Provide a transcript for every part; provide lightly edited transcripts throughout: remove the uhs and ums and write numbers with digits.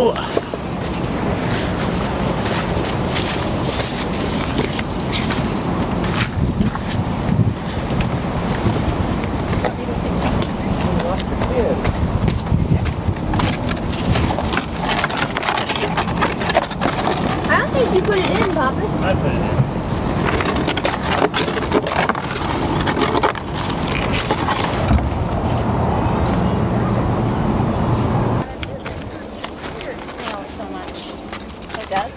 Oh. I don't think you put it in, Papa. I put it in. Smells so much. It does?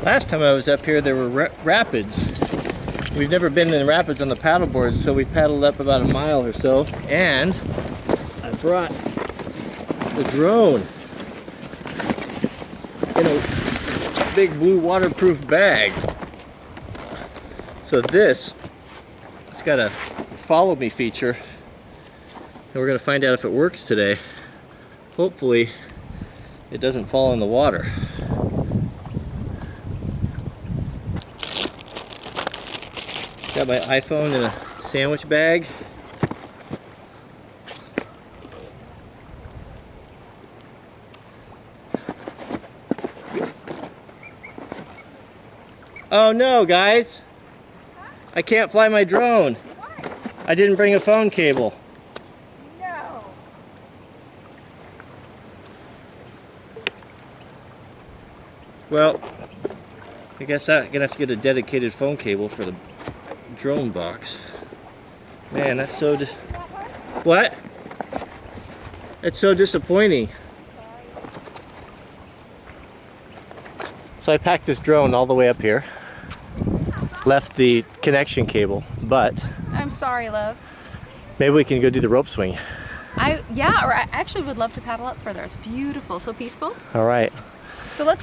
Last time I was up here, there were rapids. We've never been in rapids on the paddleboard, so we paddled up about a mile or so, and I brought the drone in a big blue waterproof bag. So it's got a follow me feature, and we're going to find out if it works today. Hopefully it doesn't fall in the water. Got my iPhone in a sandwich bag. Oh no, guys! I can't fly my drone. I didn't bring a phone cable. No. Well, I guess I'm gonna have to get a dedicated phone cable for the drone box. Man, that's so what? It's so disappointing. So I packed this drone all the way up here. Left the connection cable, but I'm sorry, love. maybe we can go do the rope swing. I actually would love to paddle up further. It's beautiful, so peaceful. All right. So I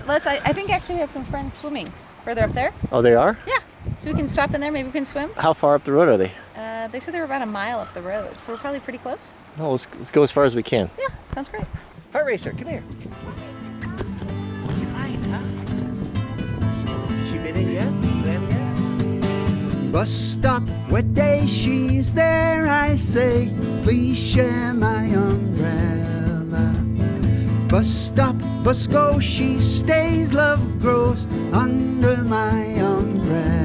think actually we have some friends swimming further up there. Oh, they are? Yeah. So we can stop in there, maybe we can swim. How far up the road are they? They said they were about a mile up the road, so we're probably pretty close. Oh, let's go as far as we can. Yeah, sounds great. Heart Racer, come here. Fine, huh? She been in yet? Swam yet? Bus stop, what day she's there, I say, please share my umbrella. Bus stop, bus go, she stays, love grows under my umbrella.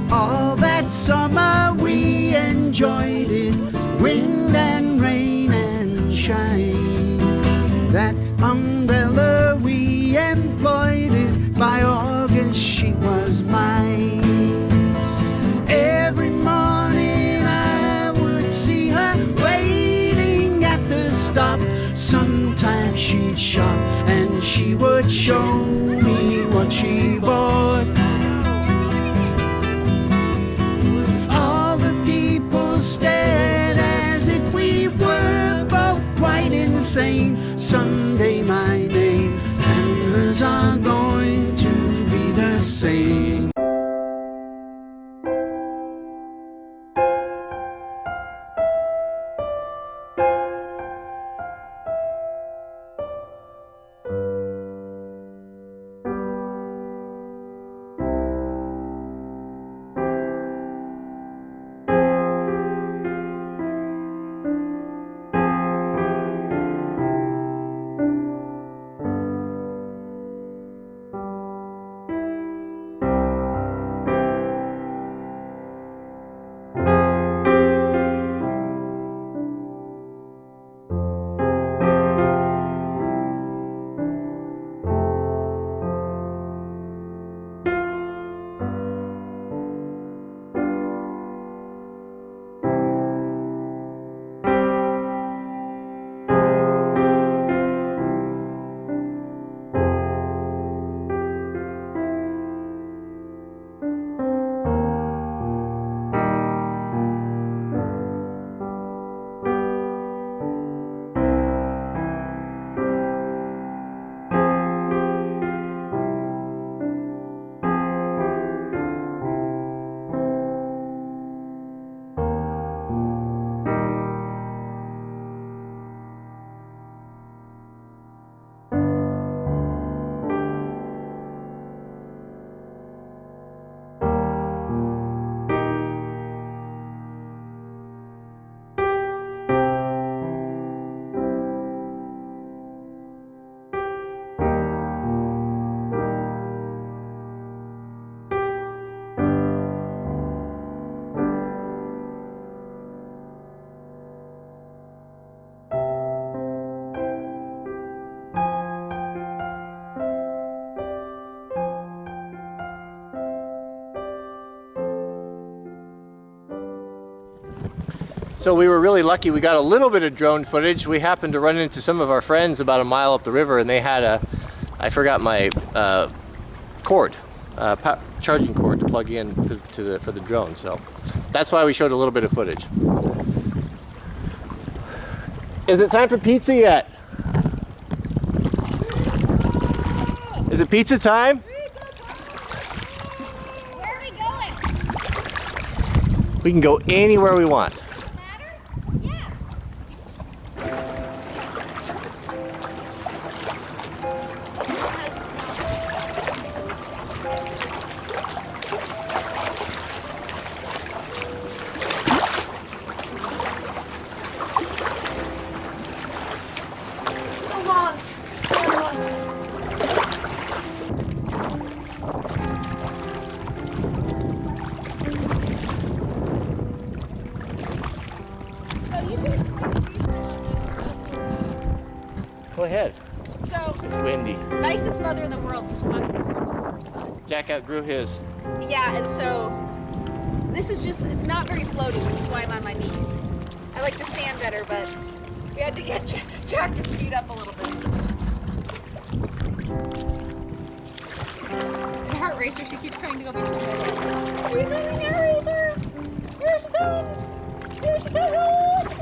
All that summer we enjoyed it, wind and rain and shine. That umbrella we employed it, by August she was mine. Every morning I would see her waiting at the stop. Sometimes she'd shop and she would show me what she bought. All the people stared as if we were both quite insane. Someday my name and hers are going to be the same. So we were really lucky. We got a little bit of drone footage. We happened to run into some of our friends about a mile up the river, and they had I forgot my cord, charging cord to plug in for the drone. So that's why we showed a little bit of footage. Is it time for pizza yet? Is it pizza time? Where are we going? We can go anywhere we want. Yeah. Go ahead. So, It's windy. nicest mother in the world swapped boards with her son. Jack outgrew his. Yeah, and so this is just, it's not very floaty, which is why I'm on my knees. I like to stand better, but we had to get Jack to speed up a little bit. So. And heart racer, she keeps trying to go between my legs. We're running heart racer! Here she comes! Here she comes! Yeah!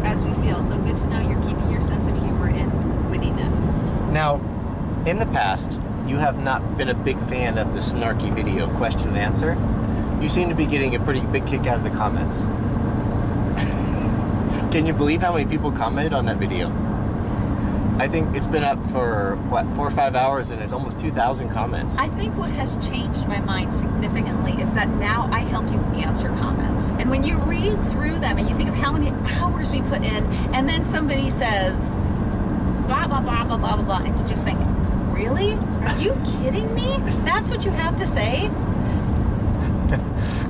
As we feel. So good to know you're keeping your sense of humor and wittiness. Now, in the past, you have not been a big fan of the snarky video question and answer. You seem to be getting a pretty big kick out of the comments. Can you believe how many people commented on that video? I think it's been up for, what, 4 or 5 hours, and there's almost 2,000 comments. I think what has changed my mind significantly is that now I help you answer comments. And when you read through them and you think of how many hours we put in, and then somebody says, blah, blah, blah, blah, blah, blah, blah, and you just think, really? Are you kidding me? That's what you have to say?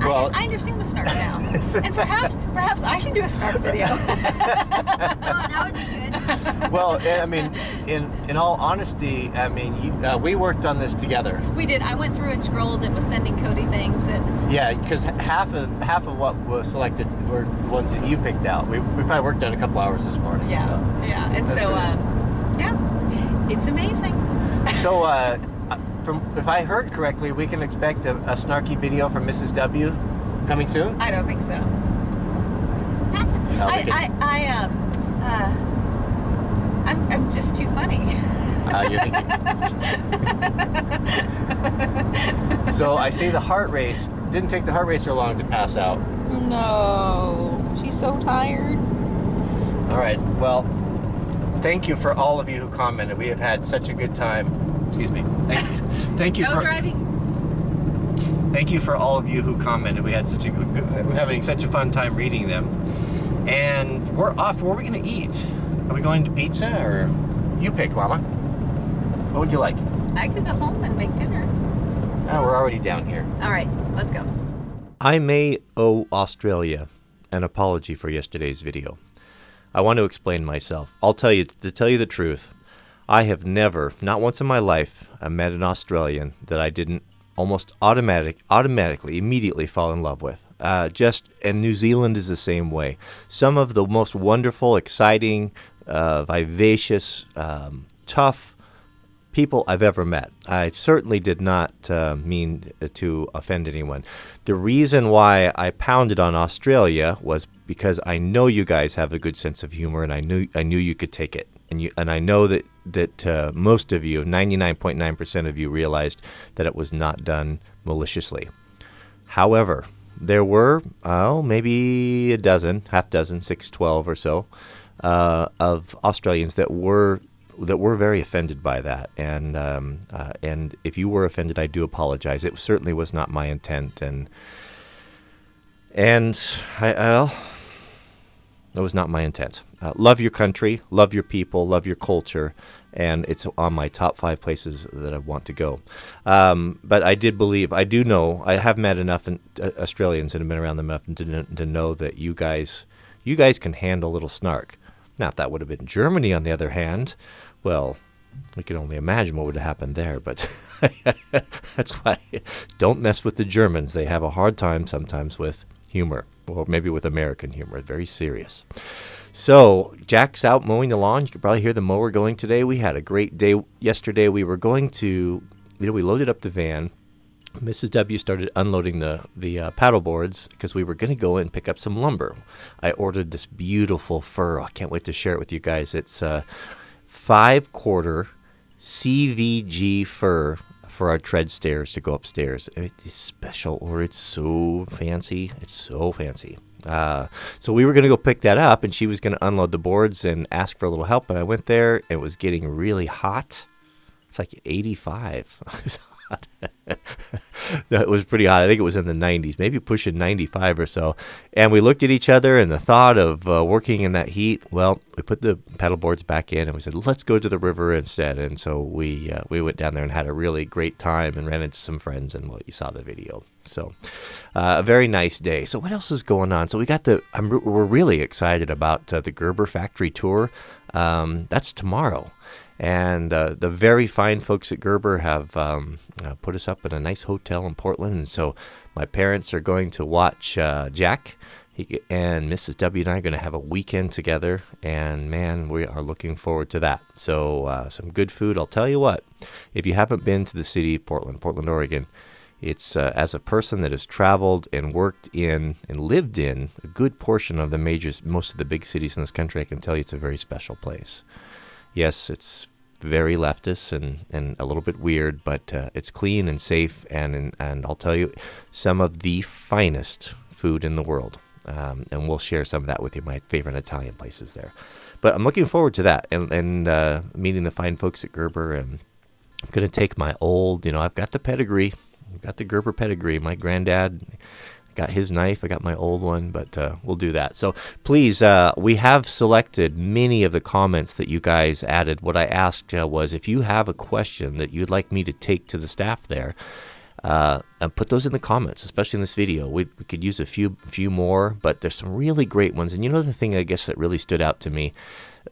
Well, I understand the snark now. And perhaps I should do a snark video. Oh, that would be good. well, I mean, in all honesty, I mean, we worked on this together. We did. I went through and scrolled and was sending Cody things. And yeah, because half of what was selected were the ones that you picked out. We probably worked on a couple hours this morning. yeah, so. yeah. And That's so, great. yeah, it's amazing. So, if I heard correctly, we can expect a snarky video from Mrs. W coming soon? I don't think so. That's I'm just too funny. You're thinking. So I see the heart race. Didn't take the heart racer long to pass out. No, she's so tired. All right. Well, thank you for all of you who commented. We have had such a good time. Excuse me. Thank you No for driving. Thank you for all of you who commented. We had we're having such a fun time reading them. And we're off. Where are we going to eat? Are we going to pizza, or you pick, Mama? What would you like? I could go home and make dinner. Oh, we're already down here. All right, let's go. I may owe Australia an apology for yesterday's video. I want to explain myself. To tell you the truth, I have never, not once in my life, met an Australian that I didn't almost automatically, immediately fall in love with. And New Zealand is the same way. Some of the most wonderful, exciting, vivacious, tough, people I've ever met. I certainly did not mean to offend anyone. The reason why I pounded on Australia was because I know you guys have a good sense of humor, and I knew you could take it. And I know that most of you, 99.9% of you, realized that it was not done maliciously. However, there were maybe half dozen, 6, 12 or so of Australians that were very offended by that. And if you were offended, I do apologize. It certainly was not my intent, and it was not my intent. Love your country, love your people, love your culture, and it's on my top 5 places that I want to go. But I do know, I have met enough Australians and have been around them enough to know that you guys can handle a little snark. Now, if that would have been Germany, on the other hand, well, we can only imagine what would have happened there. But that's why don't mess with the Germans. They have a hard time sometimes with humor, or maybe with American humor. Very serious. So Jack's out mowing the lawn. You could probably hear the mower going today. We had a great day yesterday. We were going to, we loaded up the van. Mrs. W started unloading the paddle boards because we were going to go and pick up some lumber. I ordered this beautiful fir. I can't wait to share it with you guys. It's 5/4 CVG fir for our tread stairs to go upstairs. It's special, or it's so fancy. It's so fancy. So we were going to go pick that up, and she was going to unload the boards and ask for a little help. And I went there, and it was getting really hot. It's like 85. It was hot. It was pretty hot. I think it was in the 90s, maybe pushing 95 or so. And we looked at each other, and the thought of working in that heat, well, we put the paddle boards back in, and we said, let's go to the river instead. And so we went down there and had a really great time and ran into some friends, and well, you saw the video. So a very nice day. So what else is going on? So we got we're really excited about the Gerber factory tour. That's tomorrow. And the very fine folks at Gerber have put us up in a nice hotel in Portland. And so my parents are going to watch Jack. And Mrs. W and I are going to have a weekend together. And, man, we are looking forward to that. So some good food. I'll tell you what, if you haven't been to the city of Portland, Oregon, it's as a person that has traveled and worked in and lived in a good portion of most of the big cities in this country, I can tell you it's a very special place. Yes, it's very leftist and a little bit weird, but it's clean and safe, and I'll tell you, some of the finest food in the world. And we'll share some of that with you, my favorite Italian places there. But I'm looking forward to that and meeting the fine folks at Gerber. And I'm going to take my old, I've got the pedigree. I've got the Gerber pedigree. My granddad got his knife. I got my old one, but we'll do that. So please, we have selected many of the comments that you guys added. What I asked was if you have a question that you'd like me to take to the staff there, and put those in the comments, especially in this video. We could use a few more, but there's some really great ones. And the thing I guess that really stood out to me,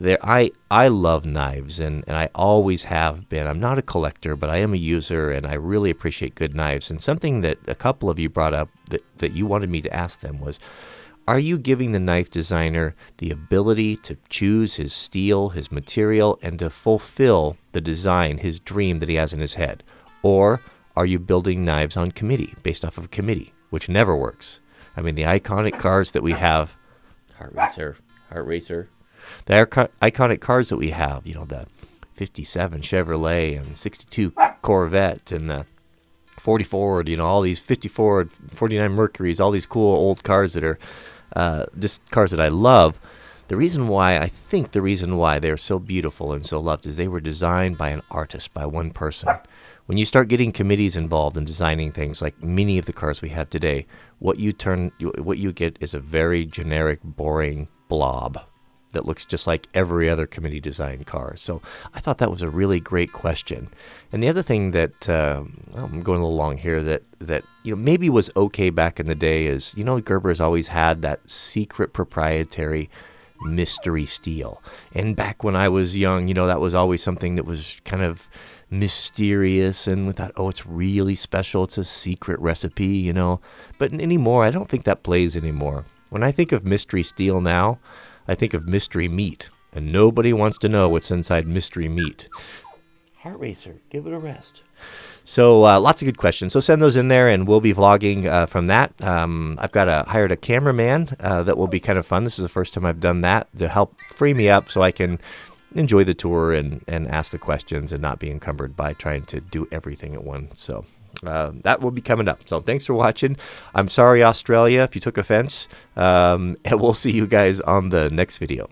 I love knives, and I always have been. I'm not a collector, but I am a user, and I really appreciate good knives. And something that a couple of you brought up that you wanted me to ask them was, are you giving the knife designer the ability to choose his steel, his material, and to fulfill the design, his dream that he has in his head? Or are you building knives on committee, based off of a committee, which never works? I mean, the iconic cars that we have, Heart Racer, the iconic cars that we have, the 57 Chevrolet and 62 Corvette and the 40 Ford, all these 50 Ford, 49 Mercurys, all these cool old cars that are just cars that I love. I think the reason why they're so beautiful and so loved is they were designed by an artist, by one person. When you start getting committees involved in designing things like many of the cars we have today, what you get is a very generic, boring blob that looks just like every other committee designed car. So I thought that was a really great question. And the other thing that I'm going a little long here that maybe was okay back in the day is Gerber has always had that secret proprietary mystery steel. And back when I was young, that was always something that was kind of mysterious, and we thought, it's really special, it's a secret recipe, But anymore, I don't think that plays anymore. When I think of mystery steel now, I think of mystery meat, and nobody wants to know what's inside mystery meat. Heart racer. Give it a rest. So lots of good questions. So send those in there, and we'll be vlogging from that. I've hired a cameraman that will be kind of fun. This is the first time I've done that to help free me up so I can enjoy the tour and ask the questions and not be encumbered by trying to do everything at once. So that will be coming up. So thanks for watching. I'm sorry, Australia, if you took offense. And we'll see you guys on the next video.